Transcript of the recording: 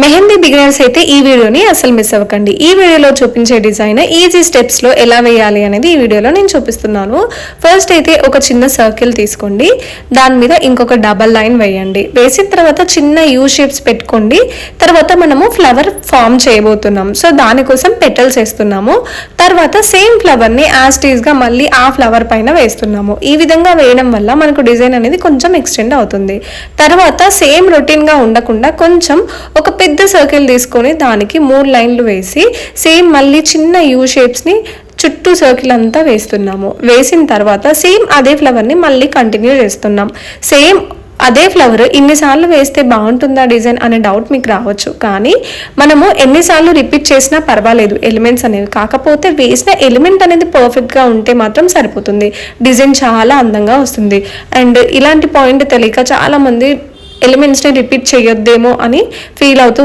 Mehndi beginners అయితే ఈ వీడియోని అసలు మిస్ అవ్వకండి. ఈ వీడియోలో చూపించే డిజైన్ ఈజీ స్టెప్స్ లో ఎలా వేయాలి అనేది ఈ వీడియోలో నేను చూపిస్తున్నాను. ఫస్ట్ అయితే ఒక చిన్న సర్కిల్ తీసుకోండి, దాని మీద ఇంకొక డబల్ లైన్ వేయండి. వేసిన తర్వాత చిన్న యూ షేప్స్ పెట్టుకోండి. తర్వాత మనము ఫ్లవర్ ఫామ్ చేయబోతున్నాం, సో దానికోసం పెటల్స్ వేస్తున్నాము. తర్వాత సేమ్ ఫ్లవర్ ని యాజ్ టీజ్ గా మళ్ళీ ఆ ఫ్లవర్ పైన వేస్తున్నాము. ఈ విధంగా వేయడం వల్ల మనకు డిజైన్ అనేది కొంచెం ఎక్స్టెండ్ అవుతుంది. తర్వాత సేమ్ రొటీన్ గా ఉండకుండా కొంచెం ఒక పెద్ద సర్కిల్ తీసుకొని దానికి 3 లైన్లు వేసి సేమ్ మళ్ళీ చిన్న యూ షేప్స్ని చుట్టూ సర్కిల్ అంతా వేస్తున్నాము. వేసిన తర్వాత సేమ్ అదే ఫ్లవర్ని మళ్ళీ కంటిన్యూ చేస్తున్నాం. సేమ్ అదే ఫ్లవర్ ఇన్నిసార్లు వేస్తే బాగుంటుందా డిజైన్ అనే డౌట్ మీకు రావచ్చు, కానీ మనము ఎన్నిసార్లు రిపీట్ చేసినా పర్వాలేదు ఎలిమెంట్స్ అనేవి. కాకపోతే వేసిన ఎలిమెంట్ అనేది పర్ఫెక్ట్గా ఉంటే మాత్రం సరిపోతుంది, డిజైన్ చాలా అందంగా వస్తుంది. అండ్ ఇలాంటి పాయింట్ తెలియక చాలామంది ఎలిమెంట్స్ని రిపీట్ చేయొద్దేమో అని ఫీల్ అవుతూ